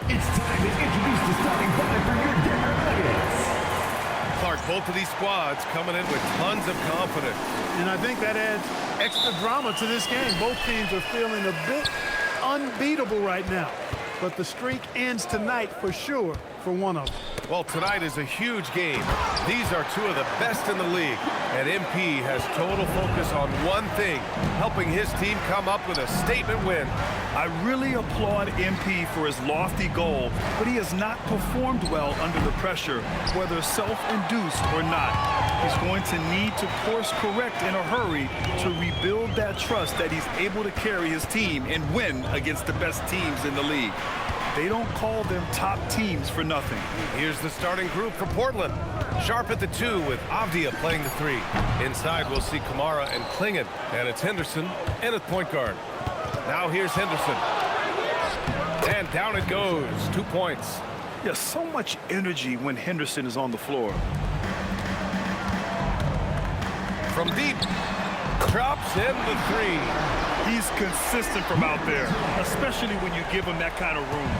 It's time to introduce the starting five for your Denver Nuggets. Clark, both of these squads coming in with tons of confidence. And I think that adds extra drama to this game. Both teams are feeling a bit unbeatable right now. But the streak ends tonight for sure for one of them. Well, tonight is a huge game. These are two of the best in the league. And MP has total focus on one thing, helping his team come up with a statement win. I really applaud MP for his lofty goal, but he has not performed well under the pressure, whether self-induced or not. He's going to need to course correct in a hurry to rebuild that trust that he's able to carry his team and win against the best teams in the league. They don't call them top teams for nothing. Here's the starting group for Portland. Sharp at the 2 with Avdia playing the 3. Inside we'll see Kamara and Klingon. And it's Henderson and at point guard. Now here's Henderson. And down it goes. 2 points. There's so much energy when Henderson is on the floor. From deep. Drops in the 3. He's consistent from out there, especially when you give him that kind of room.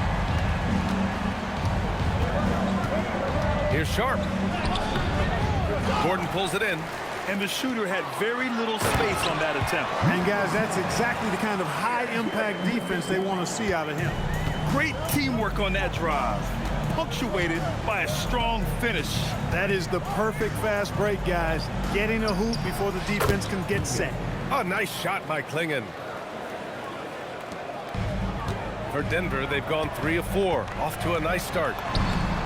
Here's Sharp. Gordon pulls it in. And the shooter had very little space on that attempt. And guys, that's exactly the kind of high-impact defense they want to see out of him. Great teamwork on that drive, punctuated by a strong finish. That is the perfect fast break, guys. Getting a hoop before the defense can get set. A nice shot by Klingon. For Denver, they've gone 3 of 4. Off to a nice start.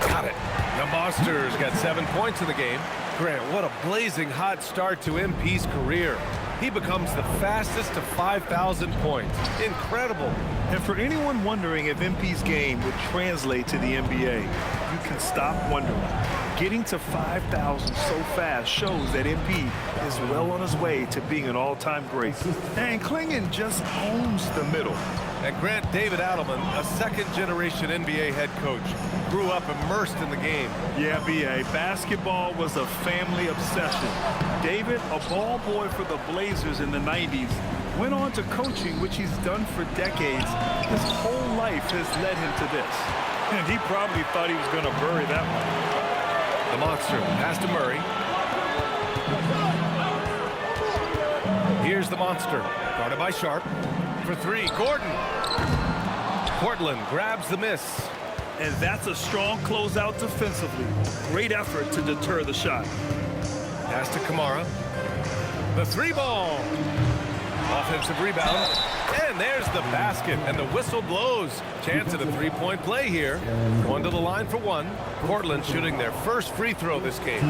Got it. The Monsters got 7 points in the game. Grant, what a blazing hot start to MP's career. He becomes the fastest to 5,000 points. Incredible. And for anyone wondering if MP's game would translate to the NBA, you can stop wondering. Getting to 5,000 so fast shows that MP is well on his way to being an all-time great. And Klingon just owns the middle. And Grant, David Adelman, a second-generation NBA head coach, grew up immersed in the game. Yeah, B.A., basketball was a family obsession. David, a ball boy for the Blazers in the 90s, went on to coaching, which he's done for decades. His whole life has led him to this. And he probably thought he was going to bury that one. The Monster pass to Murray. Here's the Monster, guarded by Sharp. For 3, Gordon. Portland grabs the miss. And that's a strong closeout defensively. Great effort to deter the shot. Pass to Kamara. The 3-ball. Offensive rebound. And there's the basket, and the whistle blows. Chance at a 3-point play here. Going to the line for 1. Portland shooting their first free throw this game.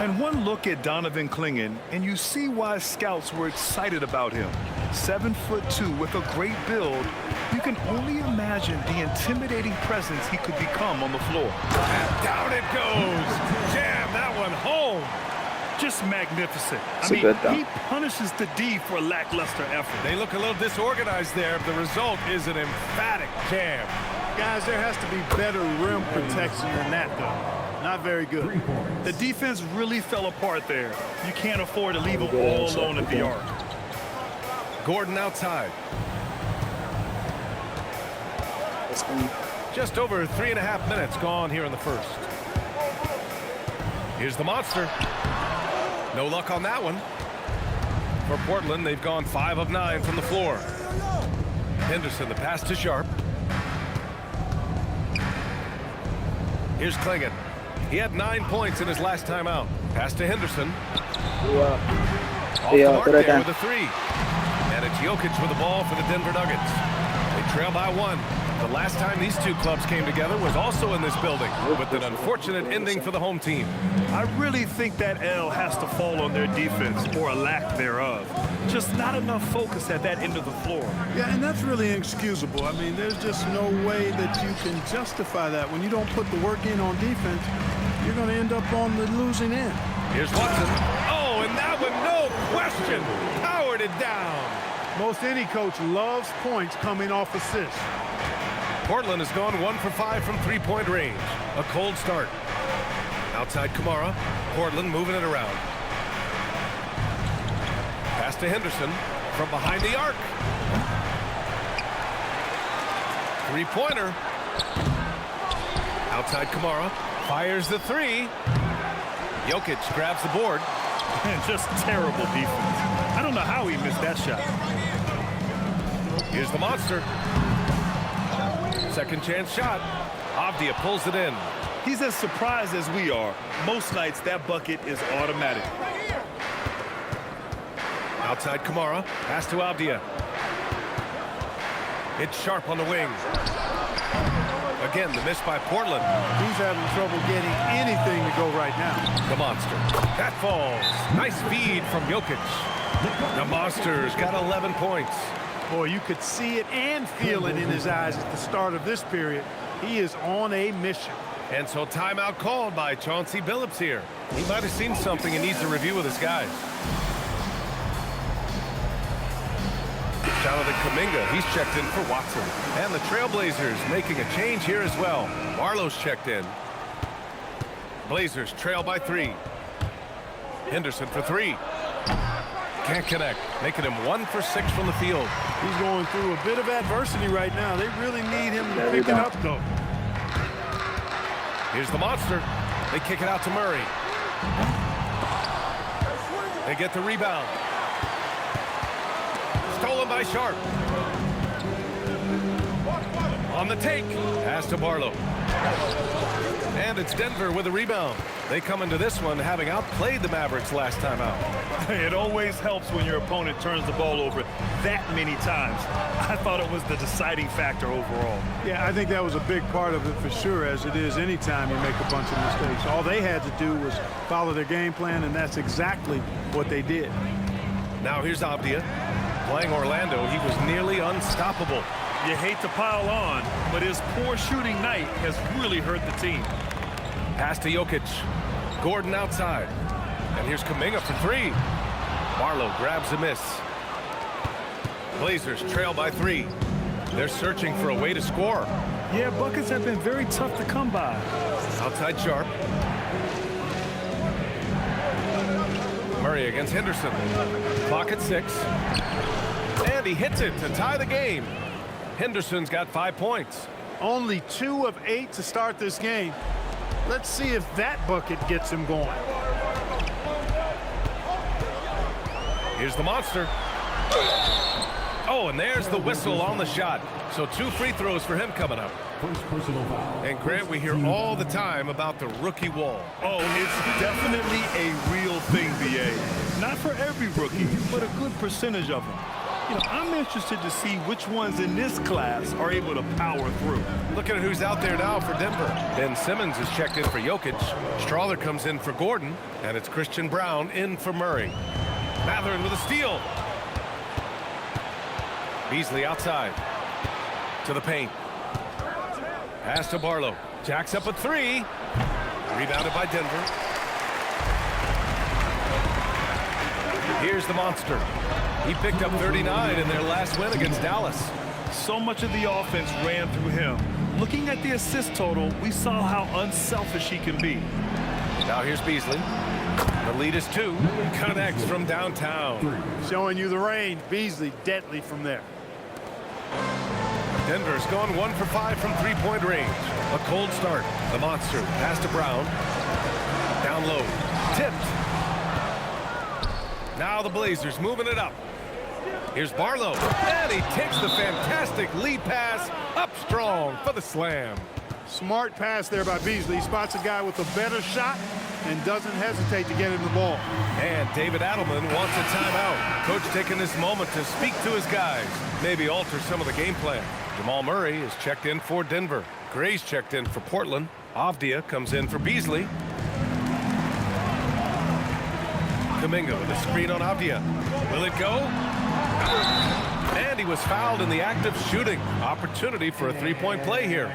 And one look at Donovan Klingon, and you see why scouts were excited about him. 7'2" with a great build. You can only imagine the intimidating presence he could become on the floor. And down it goes. Jam that one home. Just magnificent. I mean, he punishes the D for lackluster effort. They look a little disorganized there. The result is an emphatic jam. Guys, there has to be better rim protection than that, though. Not very good. The defense really fell apart there. You can't afford to leave them all alone at the arc. Gordon outside. Just over 3.5 minutes gone here in the first. Here's the Monster. No luck on that one. For Portland, they've gone 5 of 9 from the floor. Henderson, the pass to Sharp. Here's Klingon. He had 9 points in his last time out. Pass to Henderson. Off the mark there with a 3. And it's Jokic with the ball for the Denver Nuggets. They trail by 1. The last time these two clubs came together was also in this building, with an unfortunate ending for the home team. I really think that L has to fall on their defense, or a lack thereof. Just not enough focus at that end of the floor. Yeah, and that's really inexcusable. I mean, there's just no way that you can justify that. When you don't put the work in on defense, you're going to end up on the losing end. Here's Watson. Oh, and that one, no question, powered it down. Most any coach loves points coming off assists. Portland has gone 1 for 5 from 3-point range. A cold start. Outside Kamara. Portland moving it around. Pass to Henderson from behind the arc. Three-pointer. Outside Kamara. Fires the three. Jokic grabs the board. And just terrible defense. I don't know how he missed that shot. Here's the monster. Second chance shot. Avdia pulls it in. He's as surprised as we are. Most nights, that bucket is automatic. Outside Kamara. Pass to Avdia. It's Sharp on the wing. Again, the miss by Portland. He's having trouble getting anything to go right now. The monster. That falls. Nice feed from Jokic. The monster's got 11 points. Boy, you could see it and feel it in his eyes at the start of this period. He is on a mission. And so timeout called by Chauncey Billups here. He might have seen something and needs to review with his guys. Jonathan Kuminga, he's checked in for Watson. And the Trailblazers making a change here as well. Barlow's checked in. Blazers trail by 3. Henderson for 3. Can't connect, making him 1 for 6 from the field. He's going through a bit of adversity right now. They really need him to pick it up, though. Here's the monster. They kick it out to Murray. They get the rebound. Stolen by Sharp. On the take. Pass to Barlow. And it's Denver with a rebound. They come into this one having outplayed the Mavericks last time out. It always helps when your opponent turns the ball over that many times. I thought it was the deciding factor overall. Yeah, I think that was a big part of it for sure, as it is anytime you make a bunch of mistakes. All they had to do was follow their game plan, and that's exactly what they did. Now here's Avdia. Playing Orlando, he was nearly unstoppable. You hate to pile on, but his poor shooting night has really hurt the team. Pass to Jokic. Gordon outside. And here's Kuminga for 3. Barlow grabs a miss. Blazers trail by 3. They're searching for a way to score. Yeah, buckets have been very tough to come by. Outside Sharp. Murray against Henderson. Clock at 6. And he hits it to tie the game. Henderson's got 5 points. Only 2 of 8 to start this game. Let's see if that bucket gets him going. Here's the monster. Oh, and there's the whistle on the shot. So 2 free throws for him coming up. First personal foul. And Grant, we hear all the time about the rookie wall. Oh, it's definitely a real thing, B.A. Not for every rookie, but a good percentage of them. You know, I'm interested to see which ones in this class are able to power through. Look at who's out there now for Denver. Ben Simmons is checked in for Jokic. Strawther comes in for Gordon. And it's Christian Brown in for Murray. Mathurin with a steal. Beasley outside. To the paint. Pass to Barlow. Jacks up a 3. Rebounded by Denver. Here's the monster. He picked up 39 in their last win against Dallas. So much of the offense ran through him. Looking at the assist total, we saw how unselfish he can be. Now here's Beasley. The lead is 2. Connects from downtown. Showing you the range. Beasley deadly from there. Denver's gone 1 for 5 from 3-point range. A cold start. The monster. Pass to Brown. Down low. Tipped. Now the Blazers moving it up. Here's Barlow. And he takes the fantastic lead pass up strong for the slam. Smart pass there by Beasley. He spots a guy with a better shot and doesn't hesitate to get him the ball. And David Adelman wants a timeout. Coach taking this moment to speak to his guys. Maybe alter some of the game plan. Jamal Murray is checked in for Denver. Gray's checked in for Portland. Avdia comes in for Beasley. Kuminga with a screen on Avdia. Will it go? And he was fouled in the act of shooting. Opportunity for a 3-point play here.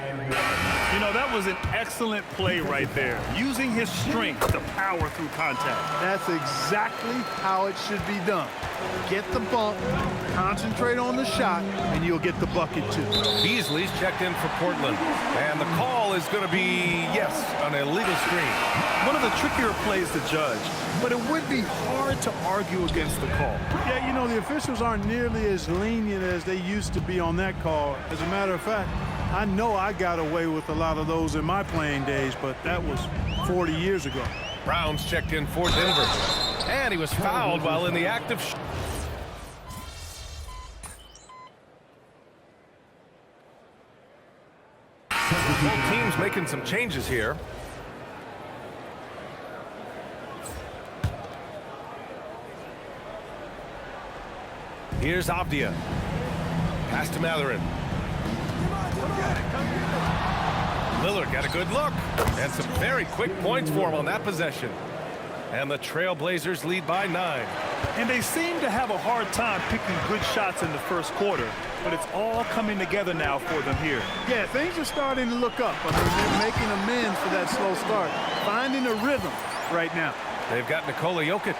You know, that was an excellent play right there. Using his strength to power through contact. That's exactly how it should be done. Get the bump, concentrate on the shot, and you'll get the bucket too. Beasley's checked in for Portland. And the call is going to be, yes, an illegal screen. One of the trickier plays to judge, but it would be hard to argue against the call. Yeah, you know, the officials aren't nearly as lenient as they used to be on that call. As a matter of fact, I know I got away with a lot of those in my playing days, but that was 40 years ago. Browns checked in for Denver. And he was fouled while in the act of both teams making some changes here. Here's Avdia. Pass to Matherin. Lillard got a good look. And some very quick points for him on that possession. And the Trailblazers lead by 9. And they seem to have a hard time picking good shots in the first quarter. But it's all coming together now for them here. Yeah, things are starting to look up. I mean, they're making amends for that slow start. Finding a rhythm right now. They've got Nikola Jokic.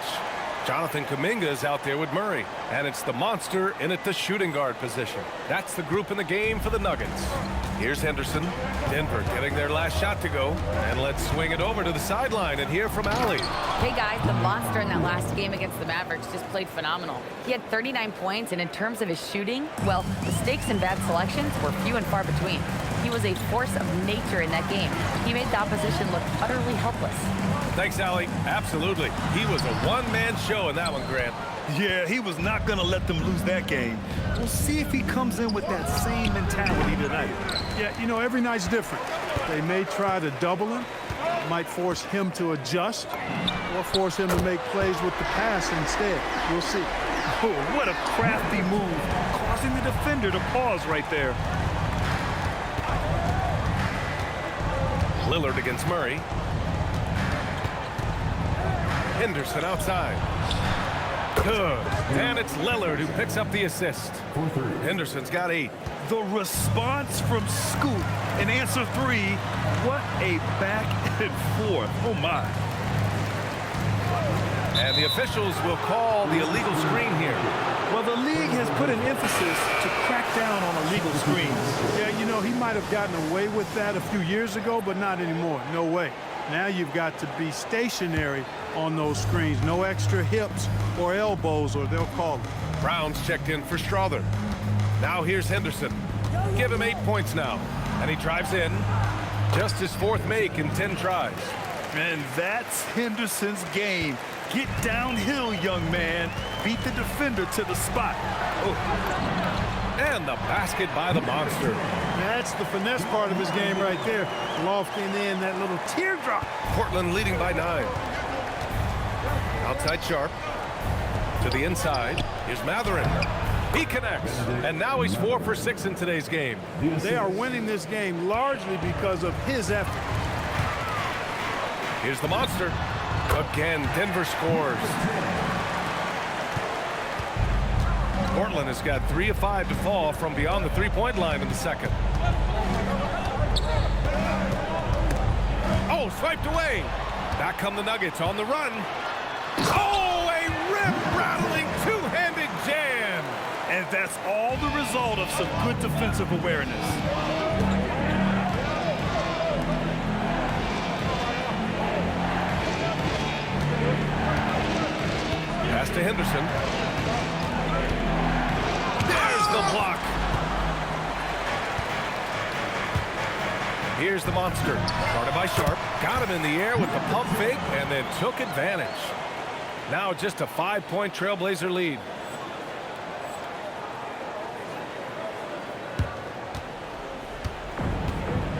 Jonathan Kuminga is out there with Murray. And it's the monster in at the shooting guard position. That's the group in the game for the Nuggets. Here's Henderson. Denver getting their last shot to go. And let's swing it over to the sideline and hear from Allie. Hey guys, the monster in that last game against the Mavericks just played phenomenal. He had 39 points, and in terms of his shooting, well, mistakes and bad selections were few and far between. He was a force of nature in that game. He made the opposition look utterly helpless. Thanks, Allie. Absolutely. He was a one-man show in that one, Grant. Yeah, he was not going to let them lose that game. We'll see if he comes in with that same mentality tonight. Yeah, you know, every night's different. They may try to double him, might force him to adjust, or force him to make plays with the pass instead. We'll see. Oh, what a crafty move, causing the defender to pause right there. Lillard against Murray. Henderson outside. Good. And it's Lillard who picks up the assist. Henderson's got 8. The response from Scoot in answer 3. What a back and forth. Oh, my. And the officials will call the illegal screen here. Well, the league has put an emphasis to crack down on illegal screens. Yeah, you know, he might have gotten away with that a few years ago, but not anymore. No way. Now you've got to be stationary on those screens. No extra hips or elbows, or they'll call it. Browns checked in for Strother. Now here's Henderson. Give him 8 points now. And he drives in. Just his 4th make in 10 tries. And that's Henderson's game. Get downhill, young man. Beat the defender to the spot. Oh. And the basket by the monster. That's the finesse part of his game right there. Lofting in that little teardrop. Portland leading by 9. Outside Sharp. To the inside. Here's Matherin. He connects. And now he's 4 for 6 in today's game. They are winning this game largely because of his effort. Here's the monster. Again, Denver scores. Portland has got 3 of 5 to fall from beyond the three-point line in the second. Oh, swiped away. Back come the Nuggets on the run. Oh, a rip-rattling two-handed jam. And that's all the result of some good defensive awareness. Pass to Henderson. There's the block. Here's the monster. Guarded by Sharp. Got him in the air with the pump fake and then took advantage. Now just a 5-point Trailblazer lead.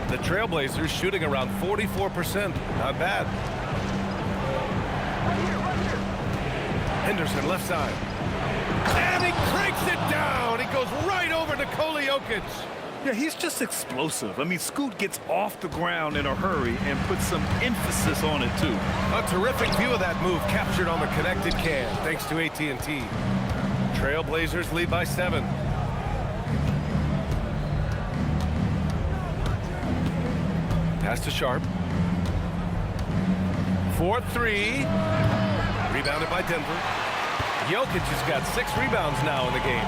The Trailblazers shooting around 44%. Not bad. Henderson left side. And he cranks it down. He goes right over to Nikola Jokic. Yeah, he's just explosive. I mean, Scoot gets off the ground in a hurry and puts some emphasis on it, too. A terrific view of that move captured on the connected cam, thanks to AT&T. Trailblazers lead by 7. Pass to Sharp. 4-3. Rebounded by Denver. Jokic has got 6 rebounds now in the game.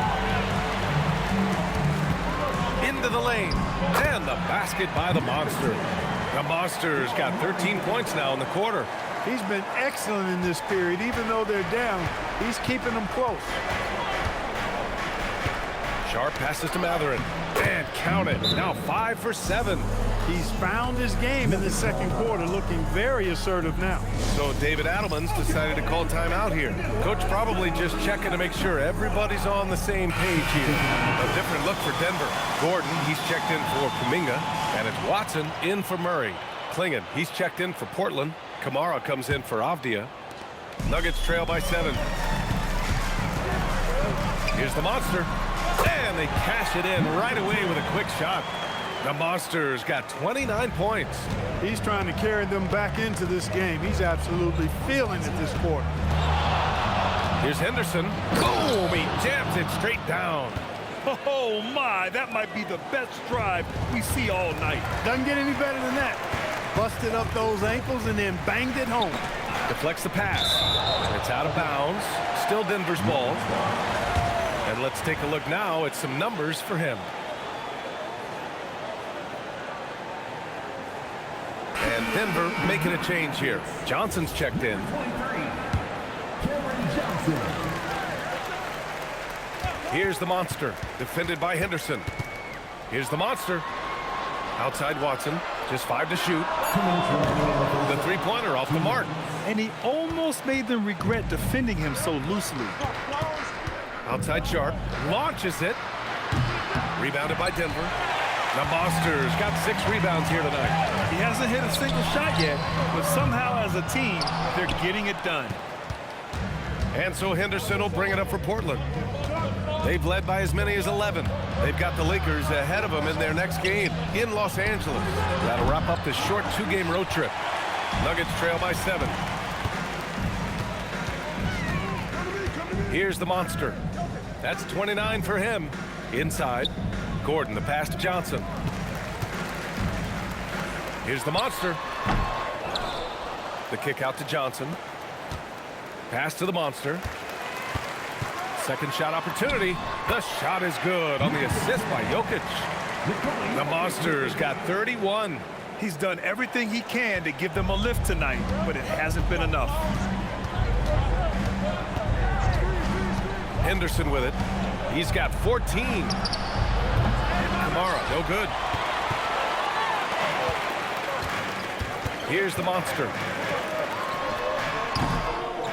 Into the lane. And the basket by the monster. The monster's got 13 points now in the quarter. He's been excellent in this period. Even though they're down, he's keeping them close. Sharp passes to Matherin. And count it. Now 5 for 7. He's found his game in the second quarter, looking very assertive now. So David Adelman's decided to call timeout here. Coach probably just checking to make sure everybody's on the same page here. A different look for Denver. Gordon, he's checked in for Kuminga. And it's Watson in for Murray. Klingon, he's checked in for Portland. Kamara comes in for Avdia. Nuggets trail by 7. Here's the Monster. And they cash it in right away with a quick shot. The Monster's got 29 points. He's trying to carry them back into this game. He's absolutely feeling it this quarter. Here's Henderson. Boom! He jams it straight down. Oh, my. That might be the best drive we see all night. Doesn't get any better than that. Busted up those ankles and then banged it home. Deflects the pass. It's out of bounds. Still Denver's ball. And let's take a look now at some numbers for him. And Denver making a change here. Johnson's checked in. Here's the Monster, defended by Henderson. Here's the Monster. Outside Watson, just 5 to shoot. The three-pointer off the mark. And he almost made them regret defending him so loosely. Outside Sharp, launches it. Rebounded by Denver. The Monster's got 6 rebounds here tonight. He hasn't hit a single shot yet, but somehow as a team, they're getting it done. And so Henderson will bring it up for Portland. They've led by as many as 11. They've got the Lakers ahead of them in their next game in Los Angeles. That'll wrap up this short 2-game road trip. Nuggets trail by 7. Here's the Monster. That's 29 for him. Inside, Gordon, the pass to Johnson. Here's the Monster. The kick out to Johnson. Pass to the Monster. Second shot opportunity. The shot is good on the assist by Jokic. The Monster's got 31. He's done everything he can to give them a lift tonight, but it hasn't been enough. Henderson with it. He's got 14. Kamara, no good. Here's the Monster.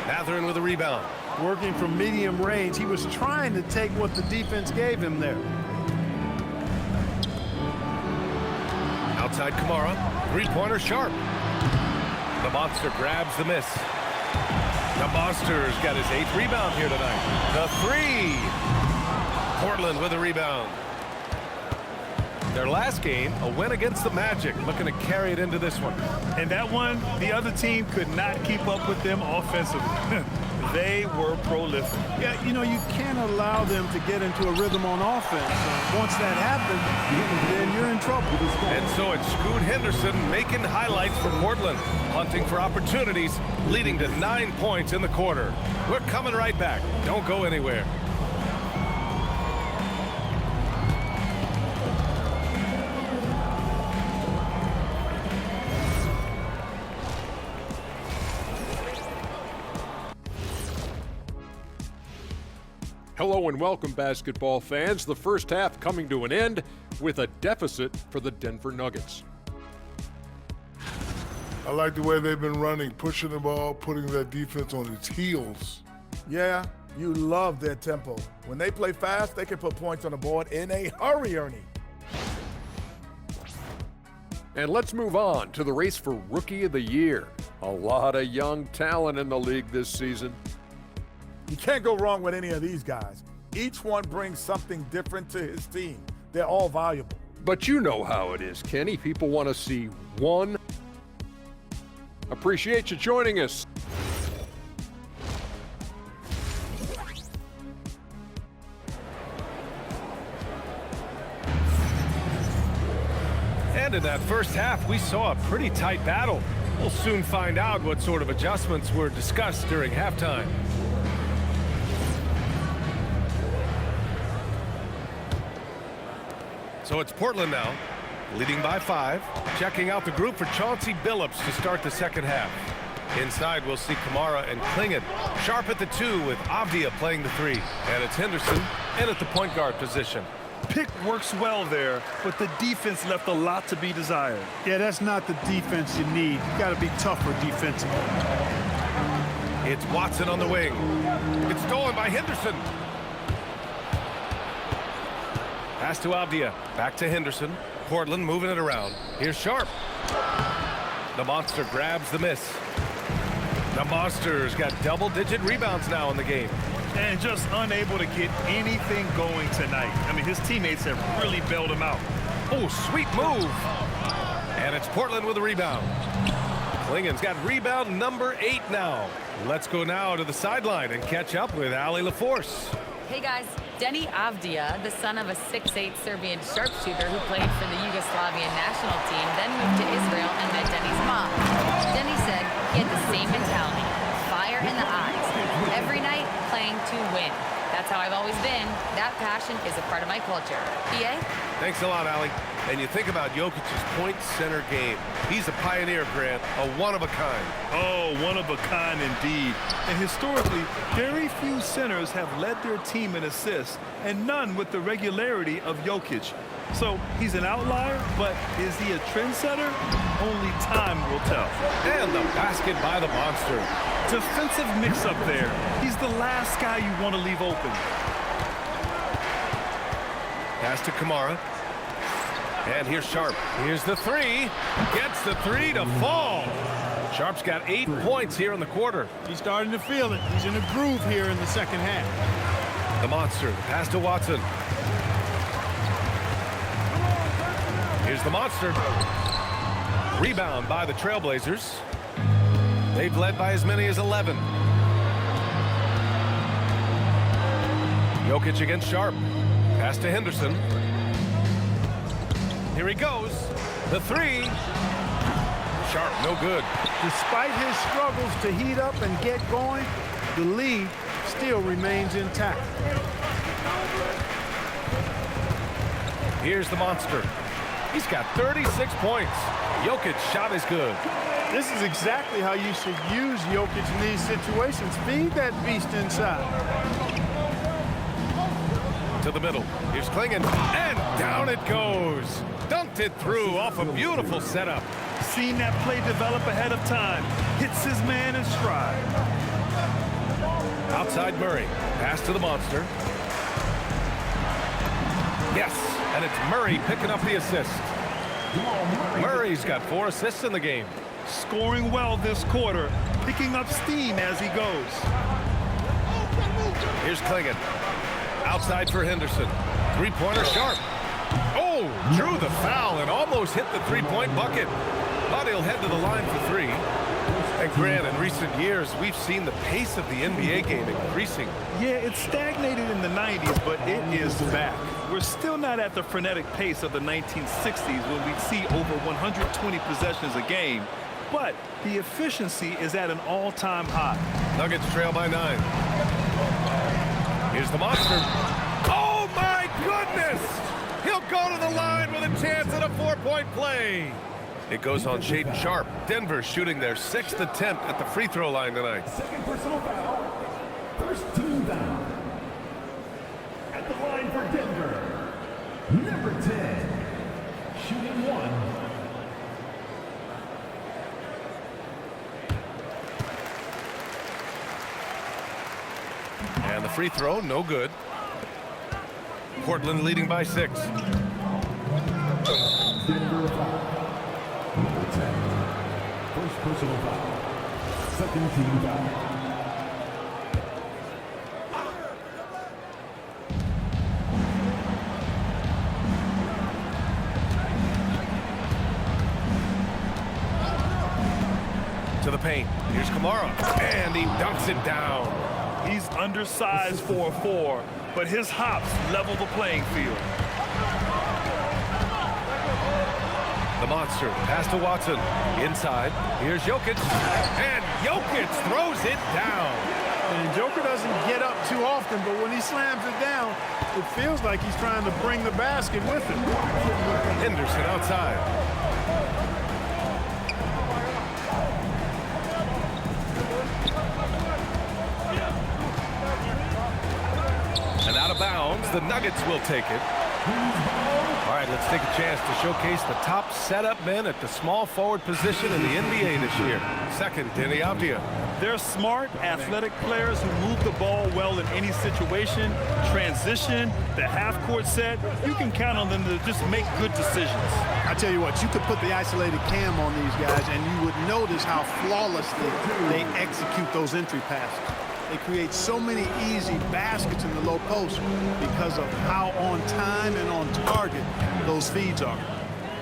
Matherin with a rebound. Working from medium range, he was trying to take what the defense gave him there. Outside Kamara, three-pointer Sharp. The Monster grabs the miss. The Monster's got his 8th rebound here tonight. The 3. Portland with a rebound. Their last game, a win against the Magic, looking to carry it into this one. And that one, the other team could not keep up with them offensively. They were prolific. Yeah, you know, you can't allow them to get into a rhythm on offense. Once that happens, then you're in trouble. And so it's Scoot Henderson making highlights for Portland, hunting for opportunities, leading to 9 points in the quarter. We're coming right back. Don't go anywhere. Hello and welcome, basketball fans. The first half coming to an end with a deficit for the Denver Nuggets. I like the way they've been running, pushing the ball, putting that defense on its heels. Yeah, you love their tempo. When they play fast, they can put points on the board in a hurry, Ernie. And let's move on to the race for Rookie of the Year. A lot of young talent in the league this season. You can't go wrong with any of these guys. Each one brings something different to his team. They're all valuable. But you know how it is, Kenny. People want to see one. Appreciate you joining us. And in that first half, we saw a pretty tight battle. We'll soon find out what sort of adjustments were discussed during halftime. So it's Portland now, leading by 5. Checking out the group for Chauncey Billups to start the second half. Inside, we'll see Kamara and Klingon. Sharp at the 2 with Avdia playing the 3. And it's Henderson in at the point guard position. Pick works well there, but the defense left a lot to be desired. Yeah, that's not the defense you need. You got to be tougher defensively. It's Watson on the wing. It's stolen by Henderson. Pass to Avdia. Back to Henderson. Portland moving it around. Here's Sharp. The monster grabs the miss. The monster's got double-digit rebounds now in the game. And just unable to get anything going tonight. I mean, his teammates have really bailed him out. Oh, sweet move. And it's Portland with a rebound. Klingon's got rebound number 8 now. Let's go now to the sideline and catch up with Ali LaForce. Hey guys, Denny Avdia, the son of a 6'8" Serbian sharpshooter who played for the Yugoslavian national team, then moved to Israel and met Denny's mom. Denny said he had the same mentality, fire in the eyes, every night playing to win. That's how I've always been. That passion is a part of my culture. PA? Thanks a lot, Ali. And you think about Jokic's point center game. He's a pioneer, Grant, a one-of-a-kind. Oh, one of a kind indeed. And historically, very few centers have led their team in assists, and none with the regularity of Jokic. So he's an outlier, but is he a trendsetter? Only time will tell. And the basket by the monster. Defensive mix-up there. He's the last guy you want to leave open. Pass to Kamara. And here's Sharp. Here's the 3. Gets the 3 to fall. Sharp's got 8 points here in the quarter. He's starting to feel it. He's in a groove here in the second half. The monster. Pass to Watson. Here's the monster. Rebound by the Trailblazers. They've led by as many as 11. Jokic against Sharp. Pass to Henderson. Here he goes. The 3. Sharp, no good. Despite his struggles to heat up and get going, the lead still remains intact. Here's the monster. He's got 36 points. Jokic shot is good. This is exactly how you should use Jokic in these situations. Feed that beast inside. To the middle. Here's Klingon. And down it goes. Dunked it through off a beautiful setup. Seen that play develop ahead of time. Hits his man in stride. Outside Murray. Pass to the monster. Yes, and it's Murray picking up the assist. Murray's got 4 assists in the game. Scoring well this quarter, picking up steam as he goes. Here's Klingon. Outside for Henderson. 3-pointer Sharp. Oh, drew the foul and almost hit the 3-point bucket. But he'll head to the line for 3. And Grant, in recent years, we've seen the pace of the NBA game increasing. Yeah, it stagnated in the 90s, but it is back. We're still not at the frenetic pace of the 1960s when we'd see over 120 possessions a game, but the efficiency is at an all-time high. Nuggets trail by 9. Here's the monster. Oh, my goodness! He'll go to the line with a chance at a 4-point play. It goes on Shaedon Sharp. Denver shooting their 6th attempt at the free throw line tonight. Second personal foul. First team foul. At the line for Denver. Number 10. Shooting 1. And the free throw, no good. Portland leading by 6. Denver foul. Number 10. First personal foul. Second team foul. To the paint. Here's Kamara. And he dunks it down. He's undersized for a 4, but his hops level the playing field. The monster. Pass to Watson. Inside. Here's Jokic. And Jokic throws it down. And Joker doesn't get up too often, but when he slams it down, it feels like he's trying to bring the basket with him. Henderson outside. the Nuggets will take it. All right, let's take a chance to showcase the top setup men at the small forward position in the NBA this year. Second, Denny Avdia. They're smart, athletic players who move the ball well in any situation. Transition, the half-court set, you can count on them to just make good decisions. I tell you what, you could put the isolated cam on these guys and you would notice how flawlessly they execute those entry passes. They create so many easy baskets in the low post because of how on time and on target those feeds are.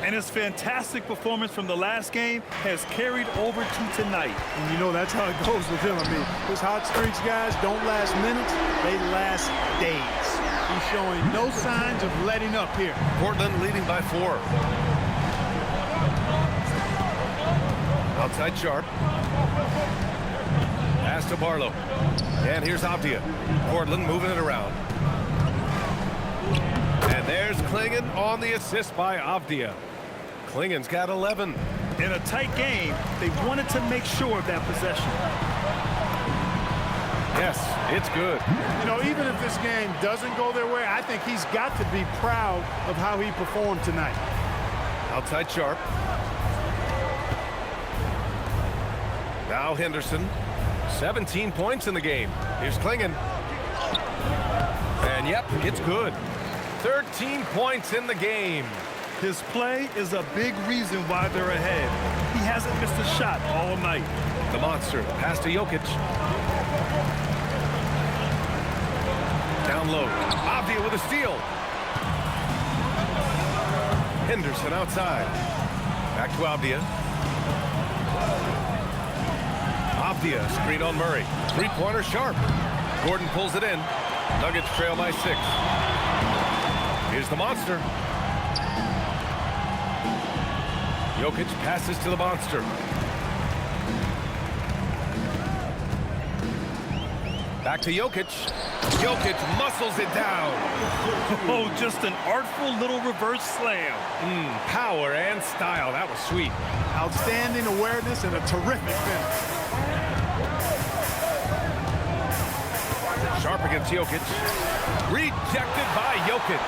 And his fantastic performance from the last game has carried over to tonight. And you know that's how it goes with him. I mean, his hot streaks, guys, don't last minutes, they last days. He's showing no signs of letting up here. Portland leading by 4. Outside Sharp. Pass to Barlow. And here's Avdia. Portland moving it around. And there's Klingon on the assist by Avdia. Klingon's got 11. In a tight game, they wanted to make sure of that possession. Yes, it's good. You know, even if this game doesn't go their way, I think he's got to be proud of how he performed tonight. Outside Sharp. Now Henderson. 17 points in the game. Here's Klingon. And yep, it's good. 13 points in the game. His play is a big reason why they're ahead. He hasn't missed a shot all night. The monster pass to Jokic. Down low. Avdia with a steal. Henderson outside. Back to Avdia. Avdia screen on Murray. Three-pointer Sharp. Gordon pulls it in. Nuggets trail by 6. Here's the monster. Jokic passes to the monster. Back to Jokic. Jokic muscles it down. Oh, just an artful little reverse slam. Power and style. That was sweet. Outstanding awareness and a terrific finish. Sharp against Jokic. Rejected by Jokic.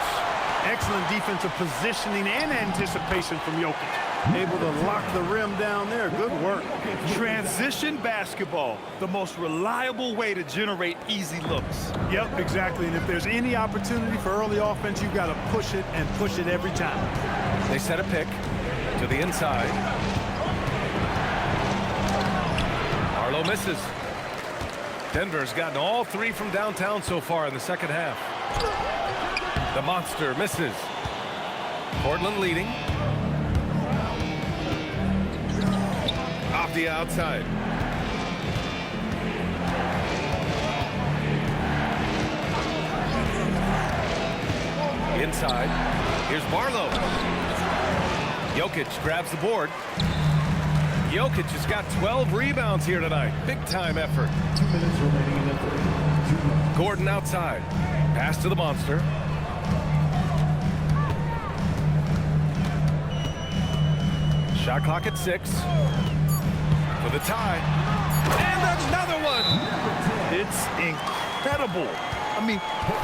Excellent defensive positioning and anticipation from Jokic. Able to lock the rim down there. Good work. Transition basketball, the most reliable way to generate easy looks. Yep, exactly. And if there's any opportunity for early offense, you've got to push it and push it every time. They set a pick to the inside. Arlo misses. Denver's gotten all 3 from downtown so far in the second half. The monster misses. Portland leading. Off the outside. Inside. Here's Barlow. Jokic grabs the board. Jokic has got 12 rebounds here tonight. Big time effort. 2 minutes remaining in the third. Gordon outside. Pass to the monster. Shot clock at 6. For the tie. And another one. It's incredible. I mean,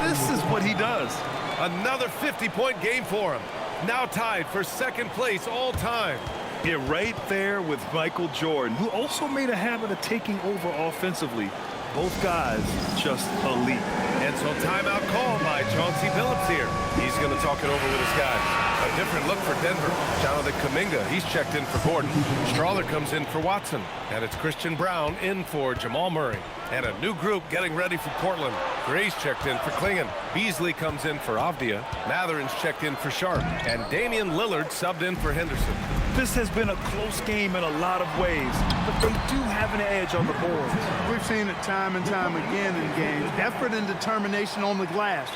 this is what he does. Another 50-point game for him. Now tied for second place all time. Yeah, right there with Michael Jordan, who also made a habit of taking over offensively. Both guys just elite. And so timeout call by Chauncey Billups here. He's going to talk it over with his guys. A different look for Denver. Jonathan Kuminga, he's checked in for Gordon. Strawler comes in for Watson. And it's Christian Brown in for Jamal Murray. And a new group getting ready for Portland. Gray's checked in for Klingon. Beasley comes in for Avdia. Matherin's checked in for Sharp. And Damian Lillard subbed in for Henderson. This has been a close game in a lot of ways, but they do have an edge on the boards. We've seen it time and time again in games. Effort and determination on the glass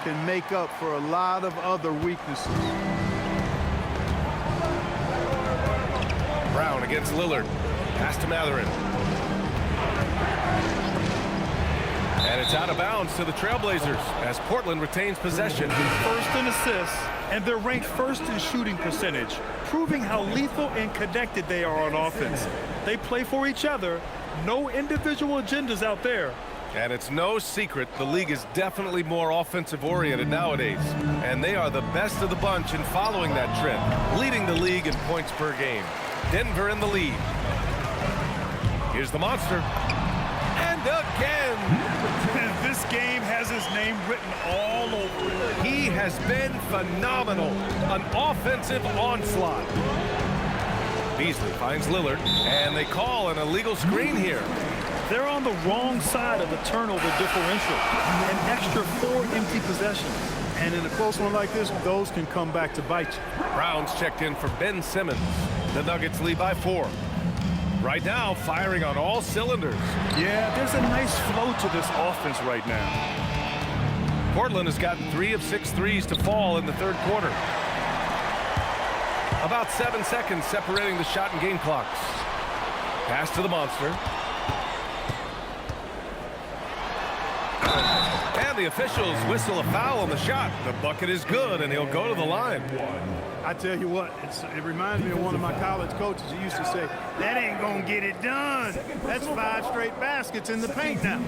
can make up for a lot of other weaknesses. Brown against Lillard. Pass to Matherin. And it's out of bounds to the Trailblazers as Portland retains possession. First in assists, and they're ranked first in shooting percentage, proving how lethal and connected they are on offense. They play for each other. No individual agendas out there. And it's no secret the league is definitely more offensive-oriented nowadays. And they are the best of the bunch in following that trend, leading the league in points per game. Denver in the lead. Here's the monster. And again! And this game has his name written all over it. He has been phenomenal. An offensive onslaught. Beasley finds Lillard, and they call an illegal screen here. They're on the wrong side of the turnover differential. An extra 4 empty possessions. And in a close one like this, those can come back to bite you. Brown's checked in for Ben Simmons. The Nuggets lead by 4. Right now, firing on all cylinders. Yeah, there's a nice flow to this offense right now. Portland has gotten 3 of 6 threes to fall in the third quarter. About 7 seconds separating the shot and game clocks. Pass to the monster. And the officials whistle a foul on the shot. The bucket is good, and he'll go to the line. I tell you what, it reminds me of one of my college coaches. He used to say, that ain't gonna get it done. That's 5 straight baskets in the paint now.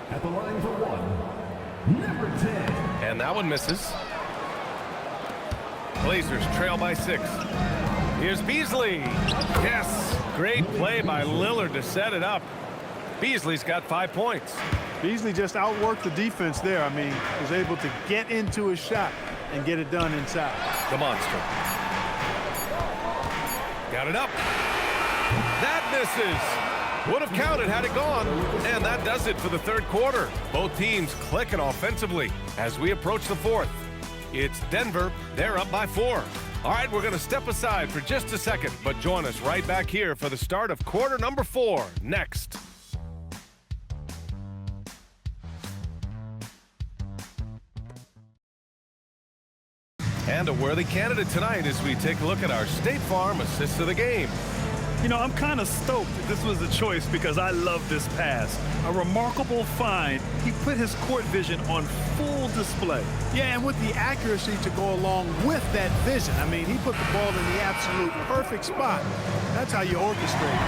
At the line for one, number 10. And that one misses. Blazers trail by 6. Here's Beasley. Yes, great play by Lillard to set it up. Beasley's got 5 points. Beasley just outworked the defense there. I mean, was able to get into his shot and get it done inside. The monster. Got it up. That misses. Would have counted had it gone. And that does it for the third quarter. Both teams clicking offensively as we approach the fourth. It's Denver. They're up by 4. All right, we're going to step aside for just a second, but join us right back here for the start of quarter number 4 next. And a worthy candidate tonight as we take a look at our State Farm assist of the game. You know, I'm kind of stoked that this was the choice because I love this pass. A remarkable find. He put his court vision on full display. Yeah, and with the accuracy to go along with that vision. I mean, he put the ball in the absolute perfect spot. That's how you orchestrate.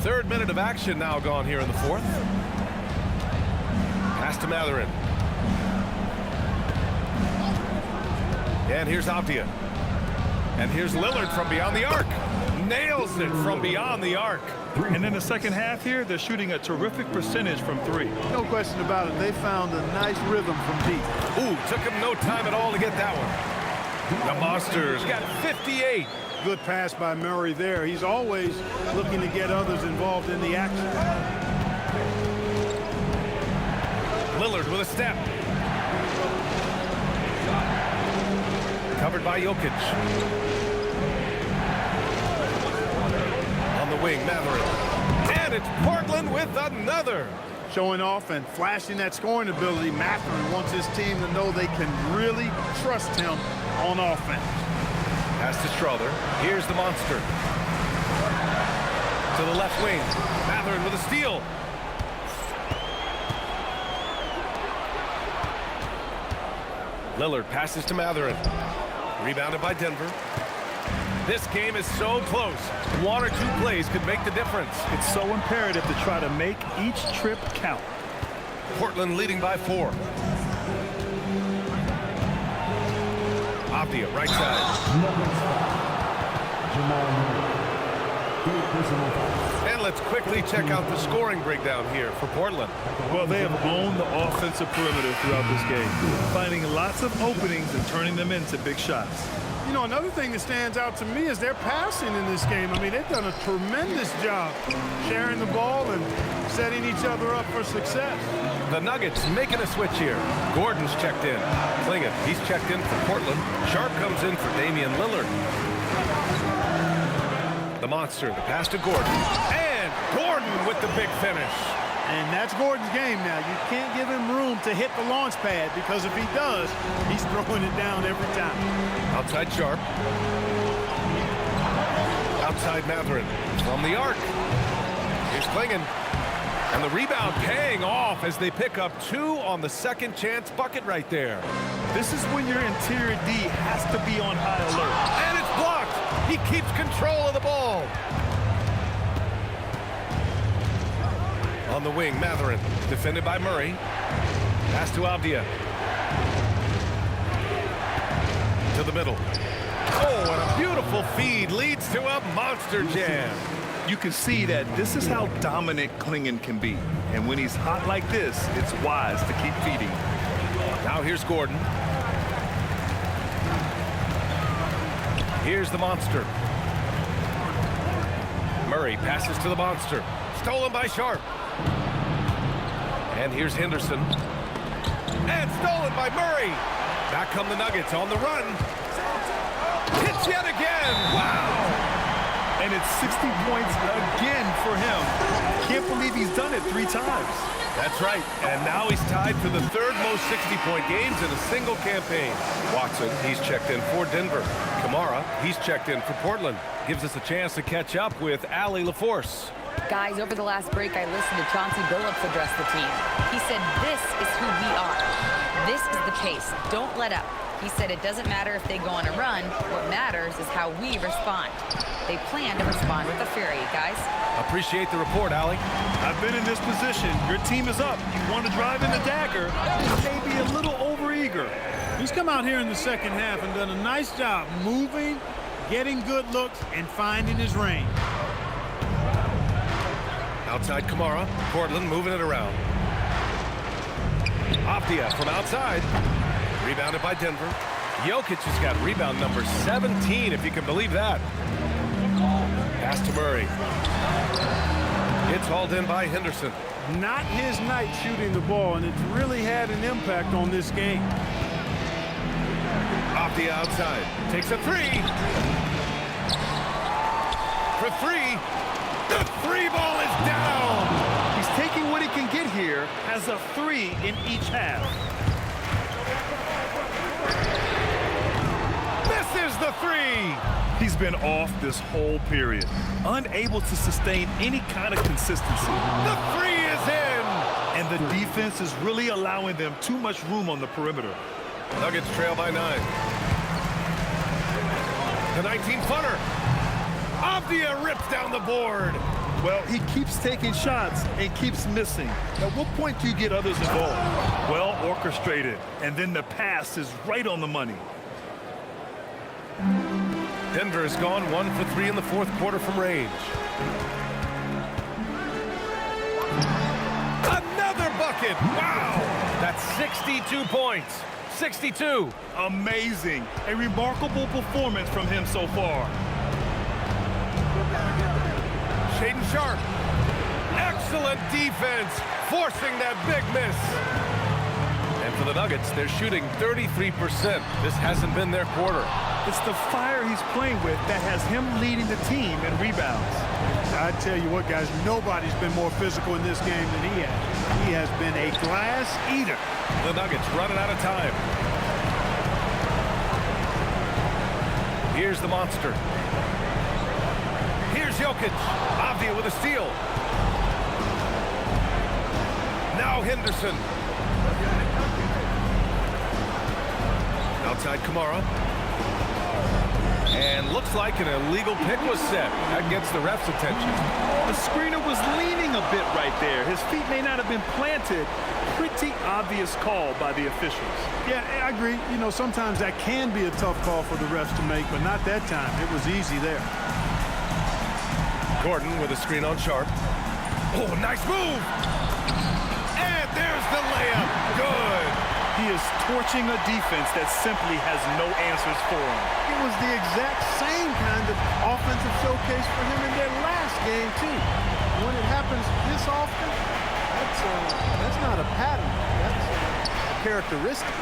Third minute of action now gone here in the fourth. Pass to Matherin. And here's Avdia. And here's Lillard from beyond the arc. Nails it from beyond the arc. And in the second half here, they're shooting a terrific percentage from 3. No question about it. They found a nice rhythm from deep. Ooh, took him no time at all to get that one. The Monsters got 58. Good pass by Murray there. He's always looking to get others involved in the action. Lillard with a step. Covered by Jokic. On the wing, Matherin. And it's Portland with another. Showing off and flashing that scoring ability. Matherin wants his team to know they can really trust him on offense. Pass to Strother. Here's the monster. To the left wing. Matherin with a steal. Lillard passes to Matherin. Rebounded by Denver. This game is so close. 1 or 2 plays could make the difference. It's so imperative to try to make each trip count. Portland leading by 4. Avdia, right side. And let's quickly check out the scoring breakdown here for Portland. Well, they have owned the offensive perimeter throughout this game, finding lots of openings and turning them into big shots. You know, another thing that stands out to me is their passing in this game. I mean, they've done a tremendous job sharing the ball and setting each other up for success. The Nuggets making a switch here. Gordon's checked in. Klingett, he's checked in for Portland. Sharp comes in for Damian Lillard. The monster, the pass to Gordon. And Gordon with the big finish. And that's Gordon's game now. You can't give him room to hit the launch pad because if he does, he's throwing it down every time. Outside Sharp. Out Outside Matherin from the arc. Here's Klingon. And the rebound paying off as they pick up 2 on the second chance bucket right there. This is when your interior D has to be on high alert. And it's blocked. He keeps control of the ball. On the wing, Matherin, defended by Murray. Pass to Avdia. To the middle. Oh, and a beautiful feed leads to a monster jam. You can see that this is how dominant Klingon can be. And when he's hot like this, it's wise to keep feeding. Now here's Gordon. Here's the monster. Murray passes to the monster. Stolen by Sharp. And here's Henderson. And stolen by Murray. Back come the Nuggets on the run. Hits yet again. Wow. And it's 60 points again for him. Can't believe he's done it 3 times. That's right. And now he's tied for the 3rd most 60-point games in a single campaign. Watson, he's checked in for Denver. Kamara, he's checked in for Portland. Gives us a chance to catch up with Allie LaForce. Guys, over the last break, I listened to Chauncey Billups address the team. He said, this is who we are. This is the pace. Don't let up. He said it doesn't matter if they go on a run. What matters is how we respond. They plan to respond with a fury, guys. Appreciate the report, Allie. I've been in this position. Your team is up. You want to drive in the dagger. Maybe a little overeager. He's come out here in the second half and done a nice job moving, getting good looks, and finding his range. Outside Kamara. Portland moving it around. Avdia from outside. Rebounded by Denver. Jokic has got rebound number 17, if you can believe that. Pass to Murray. It's hauled in by Henderson. Not his night shooting the ball, and it's really had an impact on this game. Avdia outside. Takes a 3. For 3. The 3 ball is down. He's taking what he can get here, has a 3 in each half. This is the 3. He's been off this whole period, unable to sustain any kind of consistency. The 3 is in. And the defense is really allowing them too much room on the perimeter. Nuggets trail by 9. The 19-footer. Avdia rips down the board. Well, he keeps taking shots and keeps missing. At what point do you get others involved? Well orchestrated, and then the pass is right on the money. Denver has gone 1 for 3 in the 4th quarter from range. Another bucket. Wow. That's 62 points. 62. Amazing. A remarkable performance from him so far. Shaedon Sharp. Excellent defense, forcing that big miss. And for the Nuggets, they're shooting 33%. This hasn't been their quarter. It's the fire he's playing with that has him leading the team in rebounds. I tell you what, guys, nobody's been more physical in this game than he has. He has been a glass eater. The Nuggets running out of time. Here's the monster. Here's Jokic. Avdia with a steal. Now Henderson. Outside Kamara. And looks like an illegal pick was set. That gets the ref's attention. The screener was leaning a bit right there. His feet may not have been planted. Pretty obvious call by the officials. Yeah, I agree. You know, sometimes that can be a tough call for the refs to make, but not that time. It was easy there. Gordon with a screen on Sharp. Oh, nice move! And there's the layup. Good. He is torching a defense that simply has no answers for him. It was the exact same kind of offensive showcase for him in their last game, too. When it happens this often, that's not a pattern. That's a characteristic.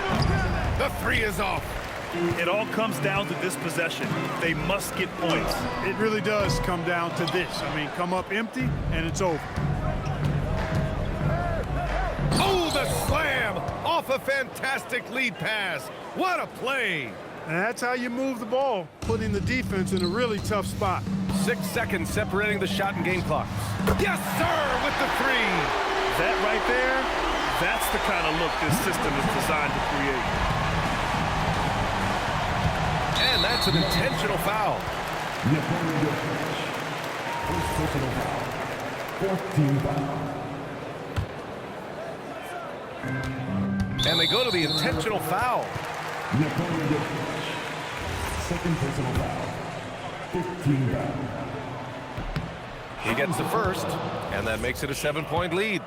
The 3 is off. It all comes down to this possession. They must get points. It really does come down to this. I mean, come up empty, and it's over. Oh, the slam! Off a fantastic lead pass. What a play! And that's how you move the ball, putting the defense in a really tough spot. 6 seconds separating the shot and game clocks. Yes, sir, with the three. That right there, that's the kind of look this system is designed to create. And that's an intentional foul. First personal foul. Fourth team foul. And they go to the intentional foul. Second personal foul. 15 foul. He gets the first, and that makes it a 7-point lead.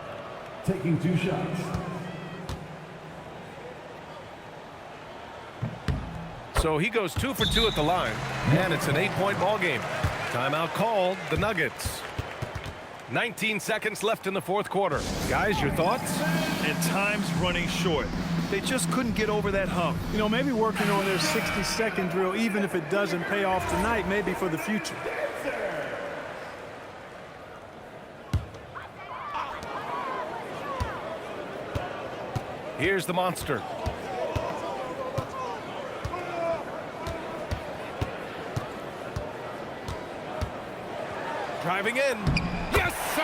Taking 2 shots. So he goes 2 for 2 at the line, and it's an 8-point ball game. Timeout called, the Nuggets. 19 seconds left in the fourth quarter. Guys, your thoughts? And time's running short. They just couldn't get over that hump. You know, maybe working on their 60-second drill, even if it doesn't pay off tonight, maybe for the future. Here's the monster. Driving in. Yes, sir!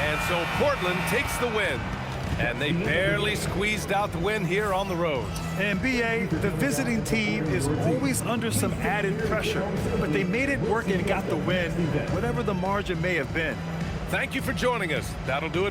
And so Portland takes the win. And they barely squeezed out the win here on the road. And BA, the visiting team is always under some added pressure, but they made it work and got the win, whatever the margin may have been. Thank you for joining us. That'll do it.